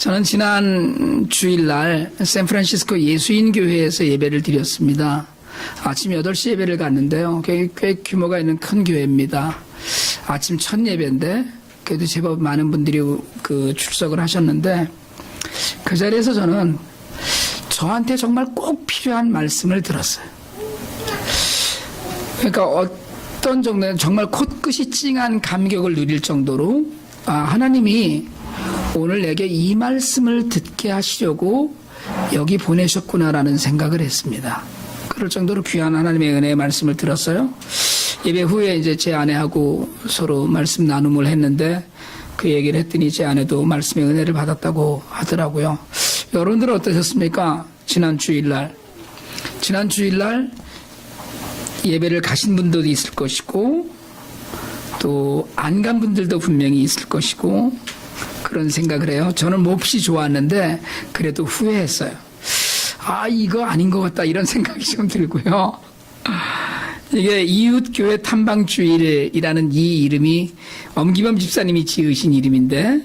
저는 지난 주일날 샌프란시스코 예수인 교회에서 예배를 드렸습니다. 아침 8시 예배를 갔는데요. 꽤 규모가 있는 큰 교회입니다. 아침 첫 예배인데 그래도 제법 많은 분들이 출석을 하셨는데 그 자리에서 저는 저한테 정말 꼭 필요한 말씀을 들었어요. 그러니까 어떤 정도는 정말 코끝이 찡한 감격을 누릴 정도로 하나님이 오늘 내게 이 말씀을 듣게 하시려고 여기 보내셨구나라는 생각을 했습니다. 그럴 정도로 귀한 하나님의 은혜의 말씀을 들었어요. 예배 후에 이제 제 아내하고 서로 말씀 나눔을 했는데 그 얘기를 했더니 제 아내도 말씀의 은혜를 받았다고 하더라고요. 여러분들은 어떠셨습니까? 지난 주일날 예배를 가신 분들도 있을 것이고 또 안 간 분들도 분명히 있을 것이고 그런 생각을 해요. 저는 몹시 좋았는데 그래도 후회했어요. 이거 아닌 것 같다 이런 생각이 좀 들고요. 이게 이웃교회 탐방주일이라는 이 이름이 엄기범 집사님이 지으신 이름인데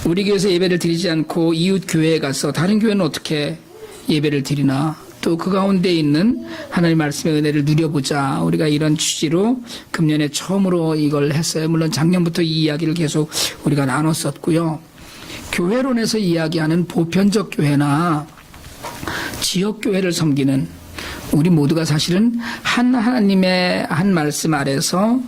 우리 교회에서 예배를 드리지 않고 이웃교회에 가서 다른 교회는 어떻게 예배를 드리나 또 그 가운데 있는 하나님 말씀의 은혜를 누려보자. 우리가 이런 취지로 금년에 처음으로 이걸 했어요. 물론 작년부터 이 이야기를 계속 우리가 나눴었고요. 교회론에서 이야기하는 보편적 교회나 지역교회를 섬기는 우리 모두가 사실은 하나님의 한 말씀 아래서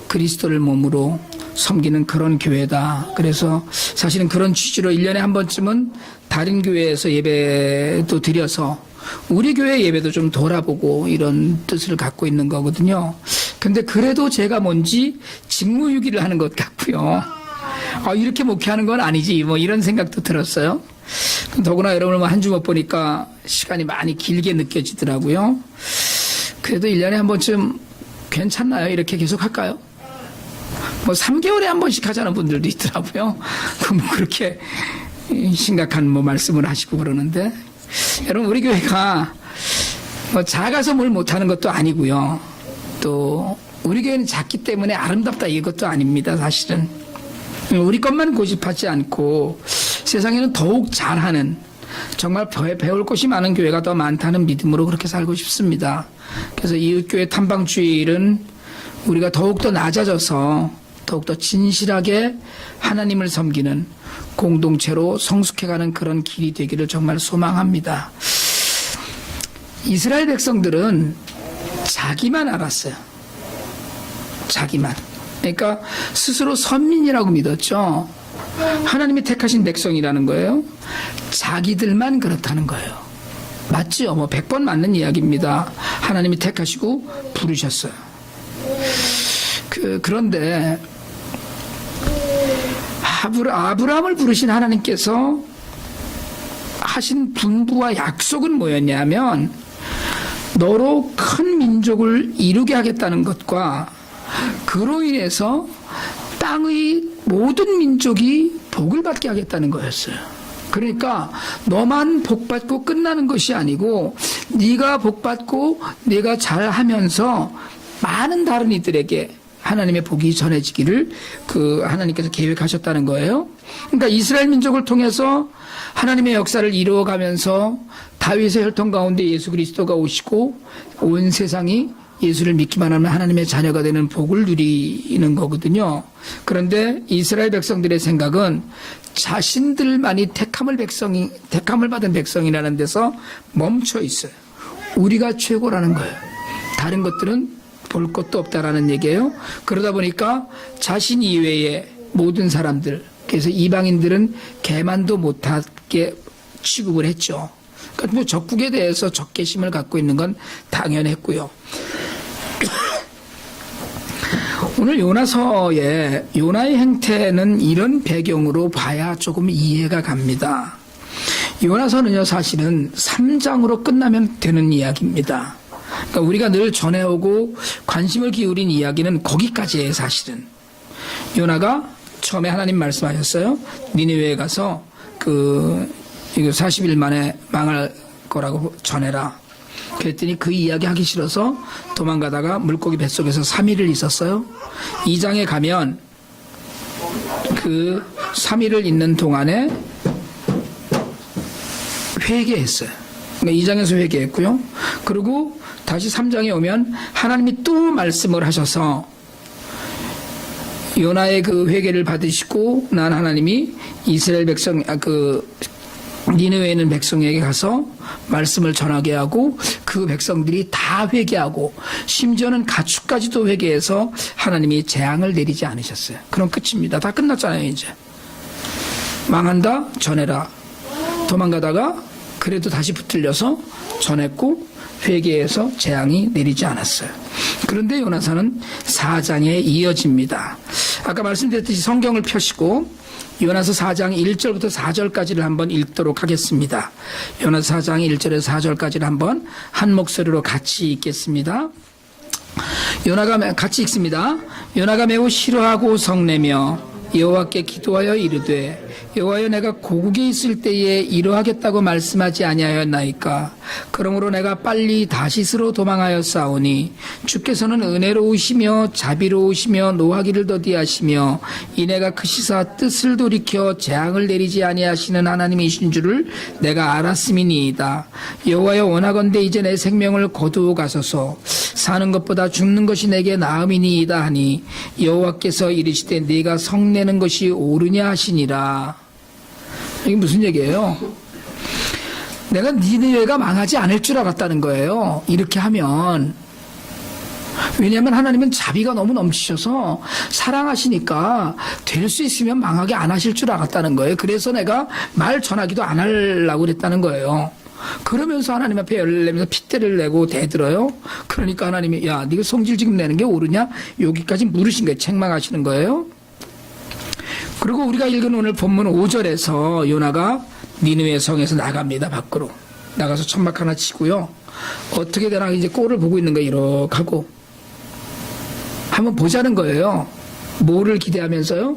그리스도를 몸으로 섬기는 그런 교회다. 그래서 사실은 그런 취지로 1년에 한 번쯤은 다른 교회에서 예배도 드려서 우리 교회 예배도 좀 돌아보고 이런 뜻을 갖고 있는 거거든요. 근데 그래도 제가 뭔지 직무유기를 하는 것 같고요. 이렇게 목회하는 건 아니지 뭐 이런 생각도 들었어요. 더구나 여러분을 한 주 못 보니까 시간이 많이 길게 느껴지더라고요. 그래도 1년에 한 번쯤 괜찮나요? 이렇게 계속 할까요? 뭐 3개월에 한 번씩 하자는 분들도 있더라고요. 그렇게 심각한 말씀을 하시고 그러는데 여러분 우리 교회가 작아서 뭘 못하는 것도 아니고요. 또 우리 교회는 작기 때문에 아름답다 이것도 아닙니다. 사실은 우리 것만 고집하지 않고 세상에는 더욱 잘하는 정말 배울 것이 많은 교회가 더 많다는 믿음으로 그렇게 살고 싶습니다. 그래서 이웃교회 탐방주일은 우리가 더욱더 낮아져서 더욱더 진실하게 하나님을 섬기는 공동체로 성숙해가는 그런 길이 되기를 정말 소망합니다. 이스라엘 백성들은 자기만 알았어요. 자기만. 그러니까 스스로 선민이라고 믿었죠. 하나님이 택하신 백성이라는 거예요. 자기들만 그렇다는 거예요. 맞죠? 100번 맞는 이야기입니다. 하나님이 택하시고 부르셨어요. 그런데 아브라함을 부르신 하나님께서 하신 분부와 약속은 뭐였냐면 너로 큰 민족을 이루게 하겠다는 것과 그로 인해서 땅의 모든 민족이 복을 받게 하겠다는 거였어요. 그러니까 너만 복받고 끝나는 것이 아니고 네가 복받고 네가 잘하면서 많은 다른 이들에게 하나님의 복이 전해지기를 하나님께서 계획하셨다는 거예요. 그러니까 이스라엘 민족을 통해서 하나님의 역사를 이루어가면서 다윗의 혈통 가운데 예수 그리스도가 오시고 온 세상이 예수를 믿기만 하면 하나님의 자녀가 되는 복을 누리는 거거든요. 그런데 이스라엘 백성들의 생각은 자신들만이 택함을 받은 백성이라는 데서 멈춰 있어요. 우리가 최고라는 거예요. 다른 것들은 볼 것도 없다라는 얘기예요. 그러다 보니까 자신 이외의 모든 사람들, 그래서 이방인들은 개만도 못하게 취급을 했죠. 그러니까 적국에 대해서 적개심을 갖고 있는 건 당연했고요. 오늘 요나서의 요나의 행태는 이런 배경으로 봐야 조금 이해가 갑니다. 요나서는요 사실은 3장으로 끝나면 되는 이야기입니다. 그러니까 우리가 늘 전해오고 관심을 기울인 이야기는 거기까지예요. 사실은 요나가 처음에 하나님 말씀하셨어요. 니느웨에 가서 이거 40일 만에 망할 거라고 전해라. 그랬더니 그 이야기 하기 싫어서 도망가다가 물고기 뱃속에서 3일을 있었어요. 2장에 가면 그 3일을 있는 동안에 회개했어요. 그러니까 2장에서 회개했고요. 그리고 다시 3장에 오면 하나님이 또 말씀을 하셔서 요나의 그 회개를 받으시고 난 하나님이 이스라엘 백성 니느웨에 있는 백성에게 가서 말씀을 전하게 하고 그 백성들이 다 회개하고 심지어는 가축까지도 회개해서 하나님이 재앙을 내리지 않으셨어요. 그럼 끝입니다. 다 끝났잖아요. 이제 망한다 전해라. 도망가다가 그래도 다시 붙들려서 전했고 회개해서 재앙이 내리지 않았어요. 그런데 요나서는 4장에 이어집니다. 아까 말씀드렸듯이 성경을 펴시고 요나서 4장 1절부터 4절까지를 한번 읽도록 하겠습니다. 요나서 4장 1절에서 4절까지를 한번 한 목소리로 같이 읽겠습니다. 같이 읽습니다. 요나가 매우 싫어하고 성내며 여호와께 기도하여 이르되 여호와여 내가 고국에 있을 때에 이러하겠다고 말씀하지 아니하였나이까. 그러므로 내가 빨리 다시스로 도망하였사오니 주께서는 은혜로우시며 자비로우시며 노하기를 더디하시며 이내가 크시사 뜻을 돌이켜 재앙을 내리지 아니하시는 하나님이신 줄을 내가 알았음이니이다. 여호와여 원하건대 이제 내 생명을 거두어 가소서. 사는 것보다 죽는 것이 내게 나음이니이다 하니 여호와께서 이르시되 네가 성내는 것이 옳으냐 하시니라. 이게 무슨 얘기예요? 내가 니느웨가 망하지 않을 줄 알았다는 거예요. 이렇게 하면. 왜냐하면 하나님은 자비가 너무 넘치셔서 사랑하시니까 될 수 있으면 망하게 안 하실 줄 알았다는 거예요. 그래서 내가 말 전하기도 안 하려고 그랬다는 거예요. 그러면서 하나님 앞에 열을 내면서 핏대를 내고 대들어요. 그러니까 하나님이 야 네가 성질 지금 내는 게 옳으냐? 여기까지 물으신 거예요. 책망하시는 거예요. 그리고 우리가 읽은 오늘 본문 5절에서 요나가 니느웨 성에서 나갑니다. 밖으로 나가서 천막 하나 치고요. 어떻게 되나 이제 꼴을 보고 있는 거예요. 이렇게 하고 한번 보자는 거예요. 뭐를 기대하면서요?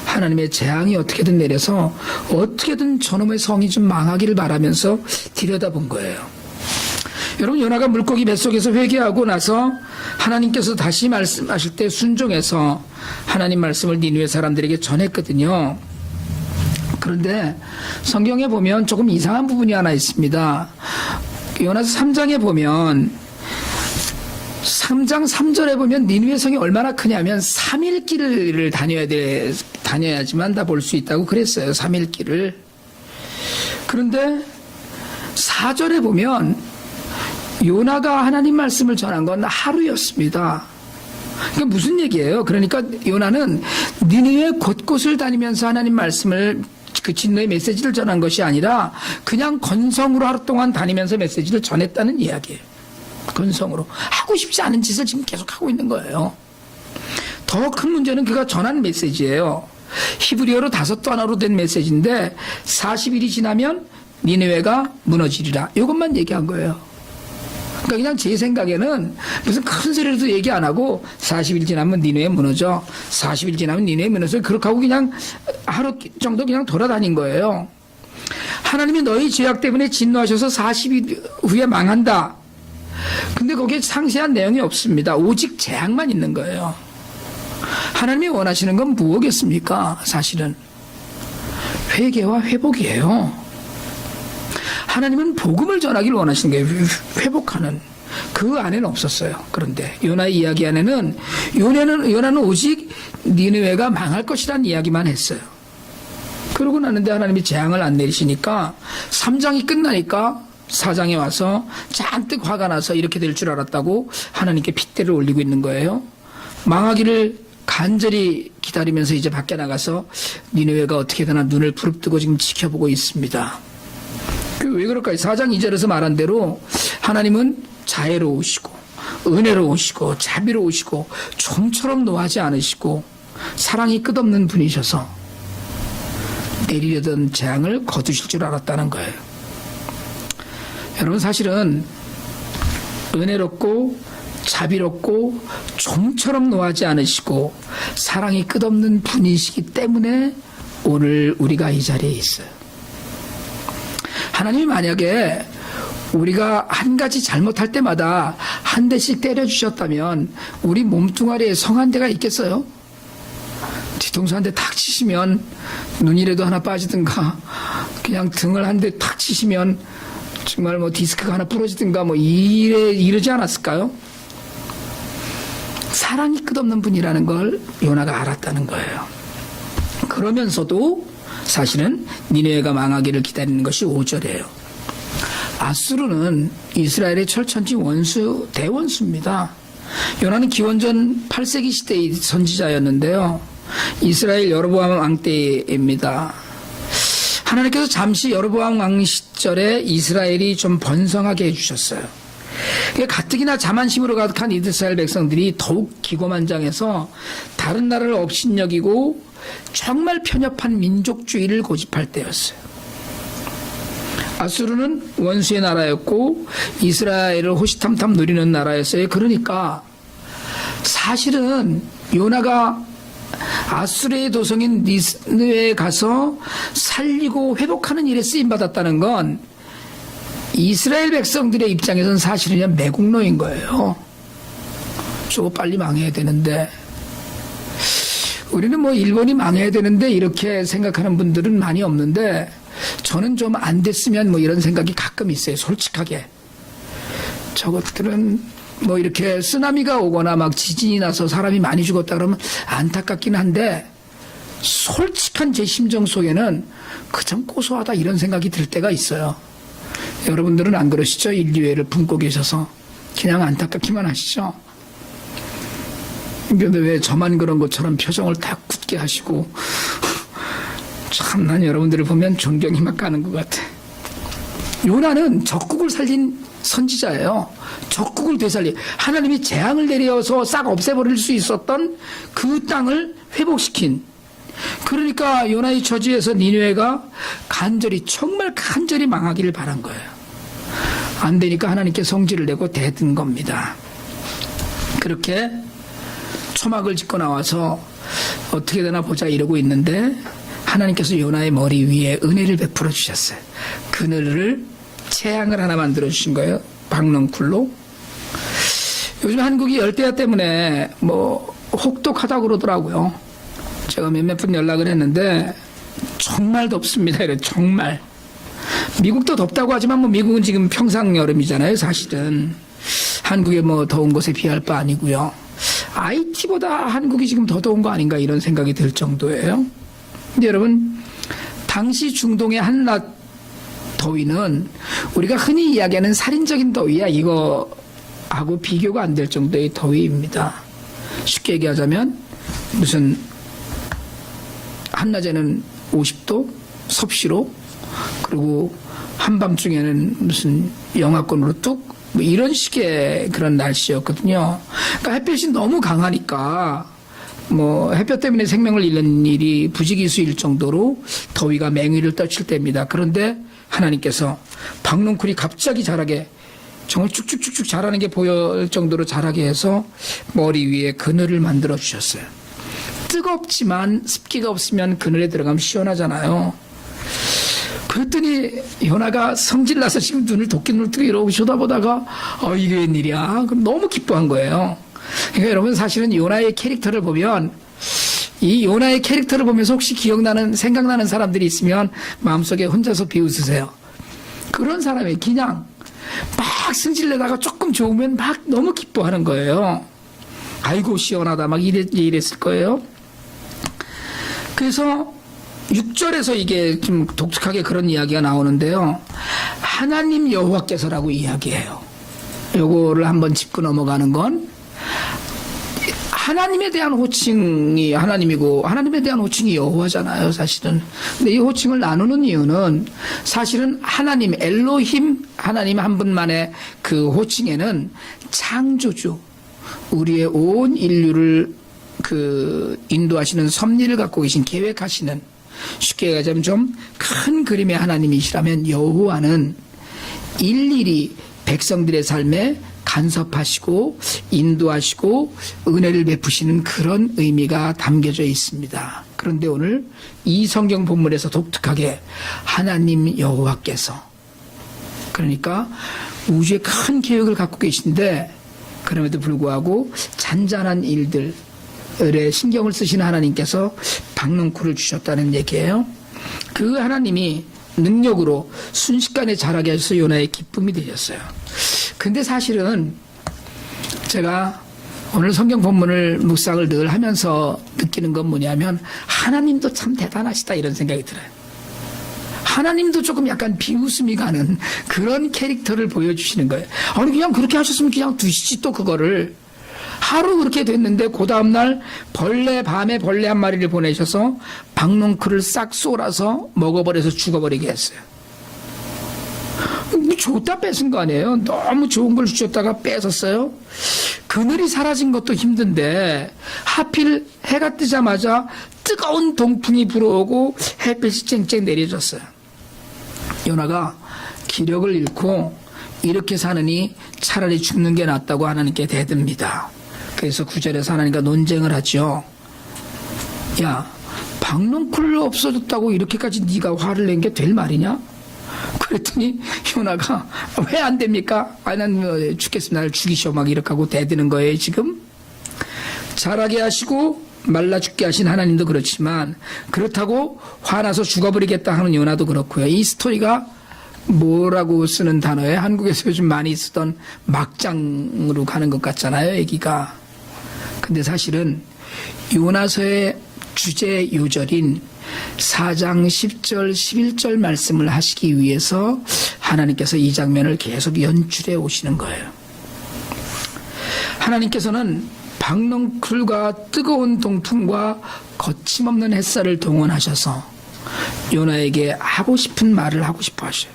하나님의 재앙이 어떻게든 내려서 어떻게든 저놈의 성이 좀 망하기를 바라면서 들여다본 거예요. 여러분 요나가 물고기 뱃속에서 회개하고 나서 하나님께서 다시 말씀하실 때 순종해서 하나님 말씀을 니느웨 사람들에게 전했거든요. 그런데 성경에 보면 조금 이상한 부분이 하나 있습니다. 요나서 3장에 보면 3장 3절에 보면 니느웨 성이 얼마나 크냐면 3일 길을 다녀야지만 다 볼 수 있다고 그랬어요. 3일 길을. 그런데 4절에 보면 요나가 하나님 말씀을 전한 건 하루였습니다. 그게 무슨 얘기예요? 그러니까 요나는 니느웨 곳곳을 다니면서 하나님 말씀을 그 진노의 메시지를 전한 것이 아니라 그냥 건성으로 하루 동안 다니면서 메시지를 전했다는 이야기예요. 건성으로 하고 싶지 않은 짓을 지금 계속 하고 있는 거예요. 더 큰 문제는 그가 전한 메시지예요. 히브리어로 5단어로 된 메시지인데 40일이 지나면 니느웨가 무너지리라. 이것만 얘기한 거예요. 그러니까 그냥 제 생각에는 무슨 큰 소리로도 얘기 안 하고 40일 지나면 니느웨 무너져. 40일 지나면 니느웨 무너져. 그렇게 하고 그냥 하루 정도 그냥 돌아다닌 거예요. 하나님이 너희 죄악 때문에 진노하셔서 40일 후에 망한다. 근데 거기에 상세한 내용이 없습니다. 오직 재앙만 있는 거예요. 하나님이 원하시는 건 무엇이겠습니까? 사실은 회개와 회복이에요. 하나님은 복음을 전하기를 원하시는 게 회복하는 그 안에는 없었어요. 그런데 요나의 이야기 안에는 요나는 오직 니느웨가 망할 것이라는 이야기만 했어요. 그러고 나는데 하나님이 재앙을 안 내리시니까 3장이 끝나니까 4장에 와서 잔뜩 화가 나서 이렇게 될 줄 알았다고 하나님께 핏대를 올리고 있는 거예요. 망하기를 간절히 기다리면서 이제 밖에 나가서 니느웨가 어떻게 되나 눈을 부릅뜨고 지금 지켜보고 있습니다. 왜 그럴까요? 4장 2절에서 말한 대로 하나님은 자애로우시고 은혜로우시고 자비로우시고 좀처럼 노하지 않으시고 사랑이 끝없는 분이셔서 내리려던 재앙을 거두실 줄 알았다는 거예요. 여러분 사실은 은혜롭고 자비롭고 좀처럼 노하지 않으시고 사랑이 끝없는 분이시기 때문에 오늘 우리가 이 자리에 있어요. 하나님이 만약에 우리가 한 가지 잘못할 때마다 한 대씩 때려주셨다면 우리 몸뚱아리에 성 한 대가 있겠어요? 뒤통수 한 대 탁 치시면 눈이라도 하나 빠지든가 그냥 등을 한 대 탁 치시면 정말 뭐 디스크가 하나 부러지든가 뭐 이러지 않았을까요? 사랑이 끝없는 분이라는 걸 요나가 알았다는 거예요. 그러면서도 사실은 니느웨가 망하기를 기다리는 것이 5절이에요. 아수르는 이스라엘의 철천지 원수, 대원수입니다. 요나는 기원전 8세기 시대의 선지자였는데요. 이스라엘 여로보암 왕 때입니다. 하나님께서 잠시 여로보암 왕 시절에 이스라엘이 좀 번성하게 해주셨어요. 가뜩이나 자만심으로 가득한 이스라엘 백성들이 더욱 기고만장해서 다른 나라를 업신여기고 정말 편협한 민족주의를 고집할 때였어요. 아수르는 원수의 나라였고 이스라엘을 호시탐탐 누리는 나라였어요. 그러니까 사실은 요나가 아수르의 도성인 니느웨에 가서 살리고 회복하는 일에 쓰임받았다는 건 이스라엘 백성들의 입장에서는 사실은 매국노인 거예요. 저거 빨리 망해야 되는데, 우리는 뭐 일본이 망해야 되는데 이렇게 생각하는 분들은 많이 없는데, 저는 좀 안 됐으면 뭐 이런 생각이 가끔 있어요. 솔직하게. 저것들은 뭐 이렇게 쓰나미가 오거나 막 지진이 나서 사람이 많이 죽었다 그러면 안타깝긴 한데, 솔직한 제 심정 속에는 그참 고소하다 이런 생각이 들 때가 있어요. 여러분들은 안 그러시죠? 인류애를 품고 계셔서 그냥 안타깝기만 하시죠? 그런데 왜 저만 그런 것처럼 표정을 다 굳게 하시고 참 난 여러분들을 보면 존경이 막 가는 것 같아. 요나는 적국을 살린 선지자예요. 적국을 되살리, 하나님이 재앙을 내려서 싹 없애버릴 수 있었던 그 땅을 회복시킨, 그러니까 요나의 처지에서 니느웨가 정말 간절히 망하기를 바란 거예요. 안 되니까 하나님께 성질을 내고 대든 겁니다. 그렇게 초막을 짓고 나와서 어떻게 되나 보자 이러고 있는데 하나님께서 요나의 머리 위에 은혜를 베풀어 주셨어요. 그늘을 채양을 하나 만들어 주신 거예요. 박넝쿨로. 요즘 한국이 열대야 때문에 뭐 혹독하다고 그러더라고요. 제가 몇몇 분 연락을 했는데 정말 덥습니다. 이래 정말. 미국도 덥다고 하지만 뭐 미국은 지금 평상 여름이잖아요. 사실은 한국에 뭐 더운 곳에 비할 바 아니고요. IT보다 한국이 지금 더 더운 거 아닌가 이런 생각이 들 정도예요. 근데 여러분, 당시 중동의 한낮 더위는 우리가 흔히 이야기하는 살인적인 더위야 이거하고 비교가 안 될 정도의 더위입니다. 쉽게 얘기하자면 무슨 한낮에는 50도 섭씨로, 그리고 한밤중에는 무슨 영하권으로 뚝, 뭐 이런 식의 그런 날씨였거든요. 그러니까 햇볕이 너무 강하니까 뭐 햇볕 때문에 생명을 잃는 일이 부지기수일 정도로 더위가 맹위를 떨칠 때입니다. 그런데 하나님께서 박넝쿨이 갑자기 자라게, 정말 쭉쭉쭉쭉 자라는 게 보일 정도로 자라게 해서 머리 위에 그늘을 만들어 주셨어요. 뜨겁지만 습기가 없으면 그늘에 들어가면 시원하잖아요. 그랬더니 요나가 성질나서 지금 눈을 도끼눈을 뜨고 이러고 쳐다보다가 이게 웬일이야? 그럼 너무 기뻐한 거예요. 그러니까 여러분, 사실은 요나의 캐릭터를 보면, 이 요나의 캐릭터를 보면서 혹시 생각나는 사람들이 있으면 마음속에 혼자서 비웃으세요. 그런 사람이 그냥 막 승질내다가 조금 좋으면 막 너무 기뻐하는 거예요. 아이고 시원하다 막 이랬을 거예요. 그래서 6절에서 이게 좀 독특하게 그런 이야기가 나오는데요. 하나님 여호와께서라고 이야기해요. 요거를 한번 짚고 넘어가는 건, 하나님에 대한 호칭이 하나님이고 하나님에 대한 호칭이 여호와잖아요, 사실은. 근데 이 호칭을 나누는 이유는 사실은 하나님, 엘로힘, 하나님 한 분만의 그 호칭에는 창조주, 우리의 온 인류를 인도하시는 섭리를 갖고 계신, 계획하시는, 쉽게 얘기하자면 좀 큰 그림의 하나님이시라면 여호와는 일일이 백성들의 삶에 간섭하시고 인도하시고 은혜를 베푸시는 그런 의미가 담겨져 있습니다. 그런데 오늘 이 성경 본문에서 독특하게 하나님 여호와께서, 그러니까 우주의 큰 계획을 갖고 계신데 그럼에도 불구하고 잔잔한 일들에 신경을 쓰시는 하나님께서 박넝쿨을 주셨다는 얘기예요. 그 하나님이 능력으로 순식간에 자라게 해서 요나의 기쁨이 되셨어요. 근데 사실은 제가 오늘 성경 본문을 묵상을 늘 하면서 느끼는 건 뭐냐면 하나님도 참 대단하시다 이런 생각이 들어요. 하나님도 조금 약간 비웃음이 가는 그런 캐릭터를 보여주시는 거예요. 아니 그냥 그렇게 하셨으면 그냥 두시지 또 그거를. 하루 그렇게 됐는데 그 다음날 밤에 벌레 한 마리를 보내셔서 박농쿨을 싹 쏠아서 먹어버려서 죽어버리게 했어요. 뭐 줬다 뺏은 거 아니에요? 너무 좋은 걸 주셨다가 뺏었어요. 그늘이 사라진 것도 힘든데 하필 해가 뜨자마자 뜨거운 동풍이 불어오고 햇빛이 쨍쨍 내려졌어요. 요나가 기력을 잃고 이렇게 사느니 차라리 죽는 게 낫다고 하나님께 대듭니다. 그래서 9절에서 하나님과 논쟁을 하죠. 야, 박농쿨 없어졌다고 이렇게까지 네가 화를 낸 게 될 말이냐? 그랬더니 요나가 왜 안 됩니까? 난 죽겠습니다. 나를 죽이셔 막 이렇게 하고 대드는 거예요. 지금 자라게 하시고 말라 죽게 하신 하나님도 그렇지만 그렇다고 화나서 죽어버리겠다 하는 요나도 그렇고요. 이 스토리가 뭐라고 쓰는 단어에 한국에서 요즘 많이 쓰던 막장으로 가는 것 같잖아요. 얘기가. 근데 사실은 요나서의 주제 요절인 4장 10절 11절 말씀을 하시기 위해서 하나님께서 이 장면을 계속 연출해 오시는 거예요. 하나님께서는 박농쿨과 뜨거운 동풍과 거침없는 햇살을 동원하셔서 요나에게 하고 싶은 말을 하고 싶어 하셔요.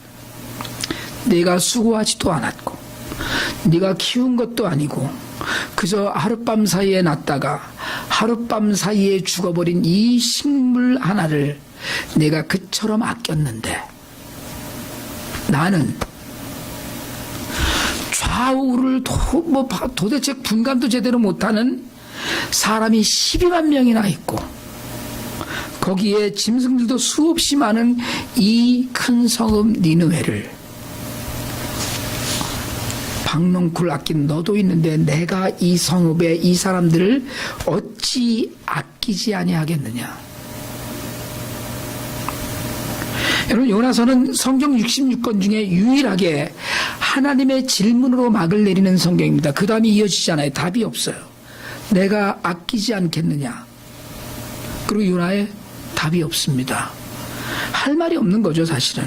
내가 수고하지도 않았고 네가 키운 것도 아니고 그저 하룻밤 사이에 났다가 하룻밤 사이에 죽어버린 이 식물 하나를 내가 그처럼 아꼈는데 나는 좌우를 도대체 분간도 제대로 못하는 사람이 12만 명이나 있고 거기에 짐승들도 수없이 많은 이 큰 성읍 니느웨를 박농쿨 아낀 너도 있는데 내가 이 성읍에 이 사람들을 어찌 아끼지 아니하겠느냐. 여러분 요나서는 성경 66권 중에 유일하게 하나님의 질문으로 막을 내리는 성경입니다. 그 다음이 이어지잖아요. 답이 없어요. 내가 아끼지 않겠느냐. 그리고 요나의 답이 없습니다. 할 말이 없는 거죠 사실은.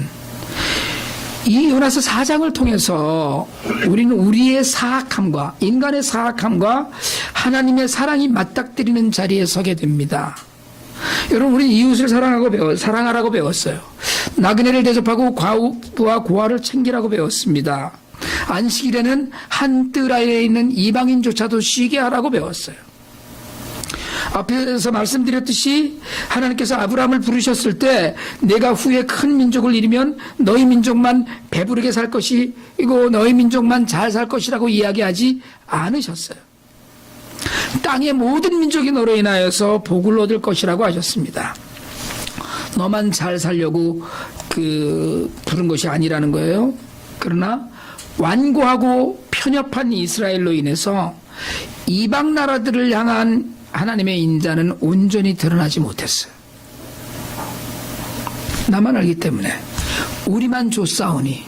이 요나서 4장을 통해서 우리는 우리의 사악함과 인간의 사악함과 하나님의 사랑이 맞닥뜨리는 자리에 서게 됩니다. 여러분 우리는 이웃을 사랑하라고 배웠어요. 나그네를 대접하고 과부와 고아를 챙기라고 배웠습니다. 안식일에는 한 뜰 아래에 있는 이방인조차도 쉬게 하라고 배웠어요. 앞에서 말씀드렸듯이 하나님께서 아브라함을 부르셨을 때 내가 후에 큰 민족을 이루면 너희 민족만 배부르게 살 것이고 너희 민족만 잘 살 것이라고 이야기하지 않으셨어요. 땅의 모든 민족이 너로 인하여서 복을 얻을 것이라고 하셨습니다. 너만 잘 살려고 부른 것이 아니라는 거예요. 그러나 완고하고 편협한 이스라엘로 인해서 이방 나라들을 향한 하나님의 인자는 온전히 드러나지 못했어요. 나만 알기 때문에 우리만 쫓아오니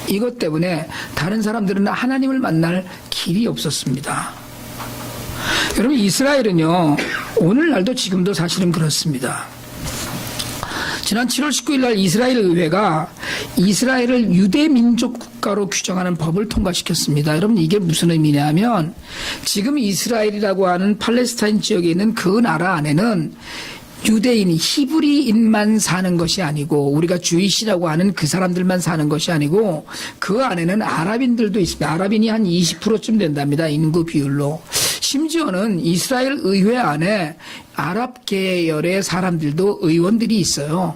이것 때문에 다른 사람들은 하나님을 만날 길이 없었습니다. 여러분 이스라엘은요 오늘날도 지금도 사실은 그렇습니다. 지난 7월 19일 날 이스라엘 의회가 이스라엘을 유대민족 국가로 규정하는 법을 통과시켰습니다. 여러분 이게 무슨 의미냐면 지금 이스라엘이라고 하는 팔레스타인 지역에 있는 그 나라 안에는 유대인, 히브리인만 사는 것이 아니고 우리가 주이시라고 하는 그 사람들만 사는 것이 아니고 그 안에는 아랍인들도 있습니다. 아랍인이 한 20%쯤 된답니다. 인구 비율로. 심지어는 이스라엘 의회 안에 아랍 계열의 사람들도 의원들이 있어요.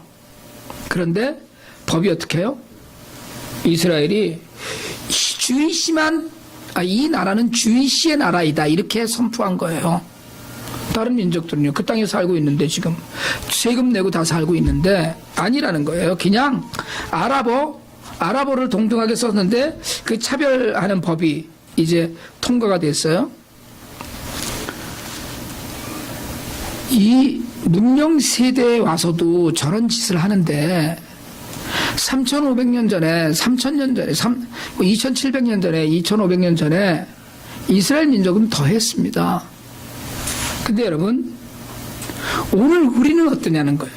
그런데 법이 어떻게 해요? 이스라엘이 이 나라는 주이시의 나라이다 이렇게 선포한 거예요. 다른 민족들은요 그 땅에 살고 있는데 지금 세금 내고 다 살고 있는데 아니라는 거예요. 그냥 아랍어를 동등하게 썼는데 그 차별하는 법이 이제 통과가 됐어요. 이 문명 세대에 와서도 저런 짓을 하는데 3,500년 전에, 3,000년 전에, 2,700년 전에, 2,500년 전에 이스라엘 민족은 더 했습니다. 근데 여러분, 오늘 우리는 어떠냐는 거예요.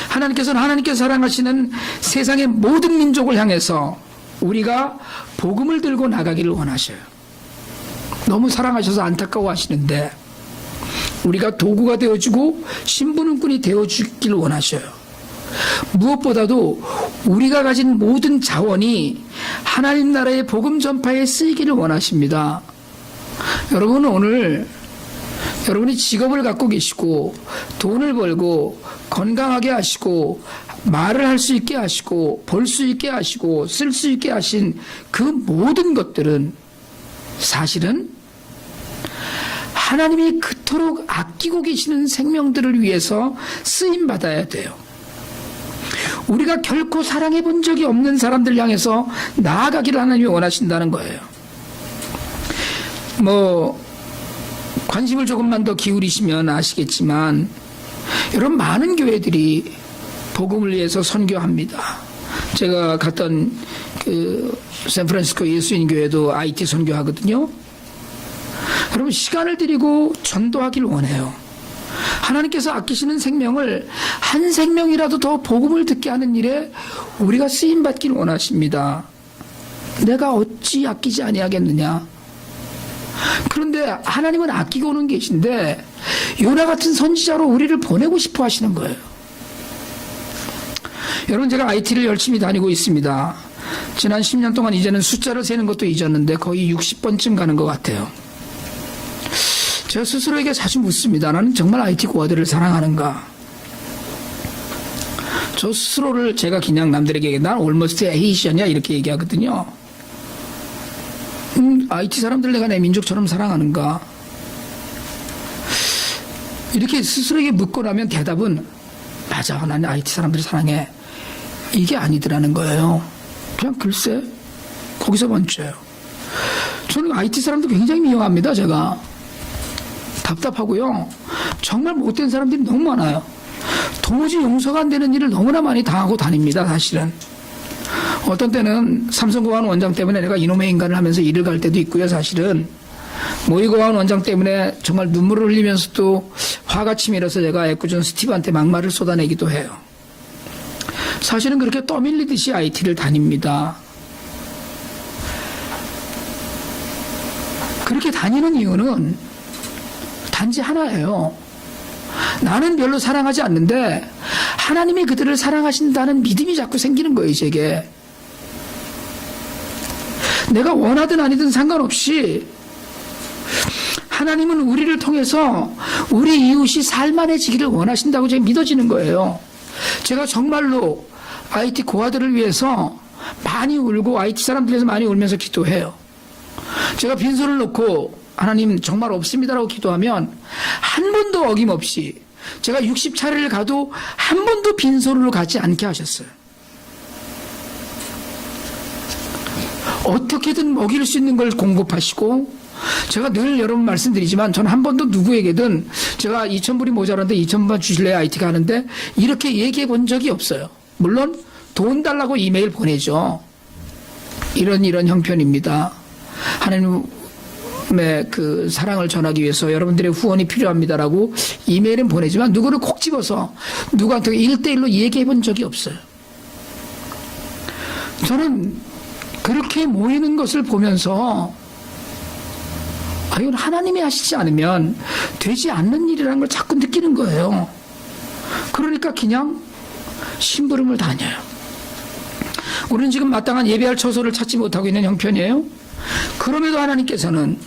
하나님께서는 하나님께서 사랑하시는 세상의 모든 민족을 향해서 우리가 복음을 들고 나가기를 원하셔요. 너무 사랑하셔서 안타까워 하시는데 우리가 도구가 되어주고 신분꾼이 되어주기를 원하셔요. 무엇보다도 우리가 가진 모든 자원이 하나님 나라의 복음 전파에 쓰이기를 원하십니다. 여러분은 오늘 여러분이 직업을 갖고 계시고 돈을 벌고 건강하게 하시고 말을 할 수 있게 하시고 볼 수 있게 하시고 쓸 수 있게 하신 그 모든 것들은 사실은 하나님이 그토록 아끼고 계시는 생명들을 위해서 쓰임받아야 돼요. 우리가 결코 사랑해 본 적이 없는 사람들 향해서 나아가기를 하나님이 원하신다는 거예요. 관심을 조금만 더 기울이시면 아시겠지만 여러분, 많은 교회들이 복음을 위해서 선교합니다. 제가 갔던 샌프란시스코 예수인 교회도 IT 선교하거든요. 여러분, 시간을 들이고 전도하기를 원해요. 하나님께서 아끼시는 생명을 한 생명이라도 더 복음을 듣게 하는 일에 우리가 쓰임받기를 원하십니다. 내가 어찌 아끼지 아니하겠느냐. 그런데 하나님은 아끼고는 계신데 요나 같은 선지자로 우리를 보내고 싶어 하시는 거예요. 여러분, 제가 IT를 열심히 다니고 있습니다. 지난 10년 동안 이제는 숫자를 세는 것도 잊었는데 거의 60번쯤 가는 것 같아요. 제가 스스로에게 자주 묻습니다. 나는 정말 IT 고아들을 사랑하는가? 저 스스로를 제가 그냥 남들에게 난 almost Asian이야 이렇게 얘기하거든요. IT 사람들 내가 내 민족처럼 사랑하는가? 이렇게 스스로에게 묻고 나면 대답은 맞아, 나는 IT 사람들을 사랑해. 이게 아니더라는 거예요. 그냥 글쎄, 거기서 멈춰요. 저는 IT 사람도 굉장히 미워합니다. 제가 답답하고요. 정말 못된 사람들이 너무 많아요. 도무지 용서가 안 되는 일을 너무나 많이 당하고 다닙니다. 사실은 어떤 때는 삼성고아원 원장 때문에 내가 이놈의 인간을 하면서 일을 갈 때도 있고요. 사실은 모의고아원 원장 때문에 정말 눈물을 흘리면서도 화가 치밀어서 제가 애꿎은 스티브한테 막말을 쏟아내기도 해요. 사실은 그렇게 떠밀리듯이 IT를 다닙니다. 그렇게 다니는 이유는 단지 하나예요. 나는 별로 사랑하지 않는데 하나님이 그들을 사랑하신다는 믿음이 자꾸 생기는 거예요. 제게. 내가 원하든 아니든 상관없이 하나님은 우리를 통해서 우리 이웃이 살만해지기를 원하신다고 제가 믿어지는 거예요. 제가 정말로 IT 고아들을 위해서 많이 울고 IT 사람들 위해서 많이 울면서 기도해요. 제가 빈손을 놓고 하나님 정말 없습니다라고 기도하면 한 번도 어김없이 제가 60차례를 가도 한 번도 빈손으로 가지 않게 하셨어요. 어떻게든 먹일 수 있는 걸 공급하시고, 제가 늘 여러분 말씀드리지만 전 한 번도 누구에게든 제가 2,000불이 모자란데 2,000불만 주실래요? IT가 하는데 이렇게 얘기해 본 적이 없어요. 물론 돈 달라고 이메일 보내죠. 이런 형편입니다. 하나님의 그 사랑을 전하기 위해서 여러분들의 후원이 필요합니다라고 이메일은 보내지만 누구를 콕 집어서 누구한테 1대1로 얘기해 본 적이 없어요. 저는 그렇게 모이는 것을 보면서 이건 하나님이 하시지 않으면 되지 않는 일이라는 걸 자꾸 느끼는 거예요. 그러니까 그냥 심부름을 다녀요. 우리는 지금 마땅한 예배할 처소를 찾지 못하고 있는 형편이에요. 그럼에도 하나님께서는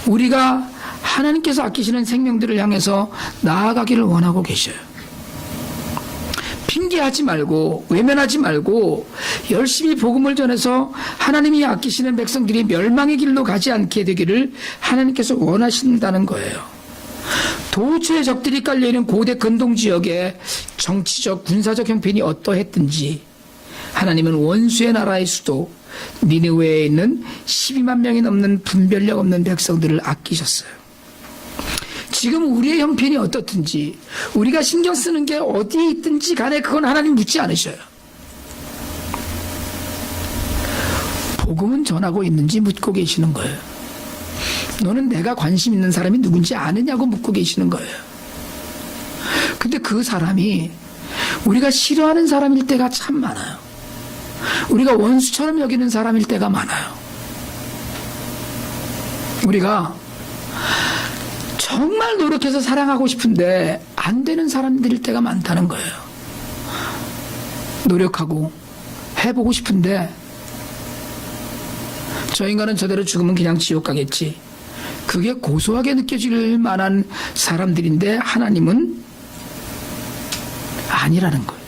우리가 하나님께서 아끼시는 생명들을 향해서 나아가기를 원하고 계셔요. 핑계하지 말고 외면하지 말고 열심히 복음을 전해서 하나님이 아끼시는 백성들이 멸망의 길로 가지 않게 되기를 하나님께서 원하신다는 거예요. 도처의 적들이 깔려있는 고대 근동지역의 정치적 군사적 형편이 어떠했든지 하나님은 원수의 나라의 수도 니느웨에 있는 12만 명이 넘는 분별력 없는 백성들을 아끼셨어요. 지금 우리의 형편이 어떻든지 우리가 신경 쓰는 게 어디에 있든지 간에 그건 하나님 묻지 않으셔요. 복음은 전하고 있는지 묻고 계시는 거예요. 너는 내가 관심 있는 사람이 누군지 아느냐고 묻고 계시는 거예요. 근데 그 사람이 우리가 싫어하는 사람일 때가 참 많아요. 우리가 원수처럼 여기는 사람일 때가 많아요. 우리가 정말 노력해서 사랑하고 싶은데 안 되는 사람들일 때가 많다는 거예요. 노력하고 해보고 싶은데 저 인간은 저대로 죽으면 그냥 지옥 가겠지. 그게 고소하게 느껴질 만한 사람들인데 하나님은 아니라는 거예요.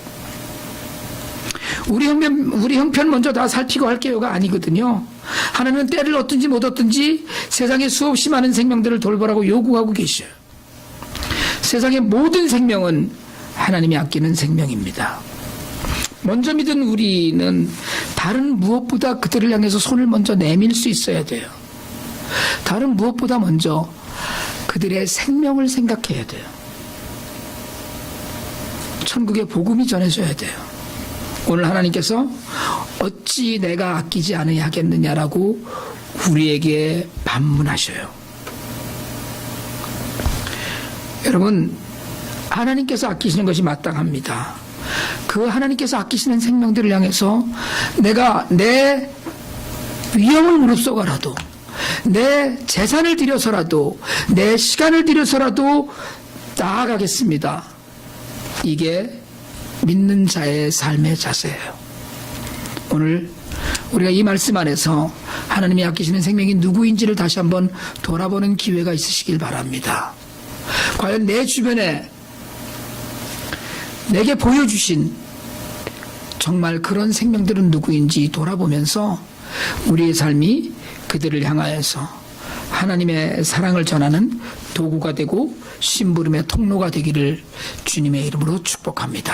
우리 형편 먼저 다 살피고 할게요가 아니거든요. 하나님은 때를 얻든지 못 얻든지 세상에 수없이 많은 생명들을 돌보라고 요구하고 계셔요. 세상의 모든 생명은 하나님이 아끼는 생명입니다. 먼저 믿은 우리는 다른 무엇보다 그들을 향해서 손을 먼저 내밀 수 있어야 돼요. 다른 무엇보다 먼저 그들의 생명을 생각해야 돼요. 천국의 복음이 전해져야 돼요. 오늘 하나님께서 어찌 내가 아끼지 않으냐 하겠느냐라고 우리에게 반문하셔요. 여러분, 하나님께서 아끼시는 것이 마땅합니다. 그 하나님께서 아끼시는 생명들을 향해서 내가 내 위험을 무릅쓰고라도 내 재산을 들여서라도 내 시간을 들여서라도 나아가겠습니다. 이게 믿는 자의 삶의 자세예요. 오늘 우리가 이 말씀 안에서 하나님이 아끼시는 생명이 누구인지를 다시 한번 돌아보는 기회가 있으시길 바랍니다. 과연 내 주변에 내게 보여주신 정말 그런 생명들은 누구인지 돌아보면서 우리의 삶이 그들을 향하여서 하나님의 사랑을 전하는 도구가 되고 심부름의 통로가 되기를 주님의 이름으로 축복합니다.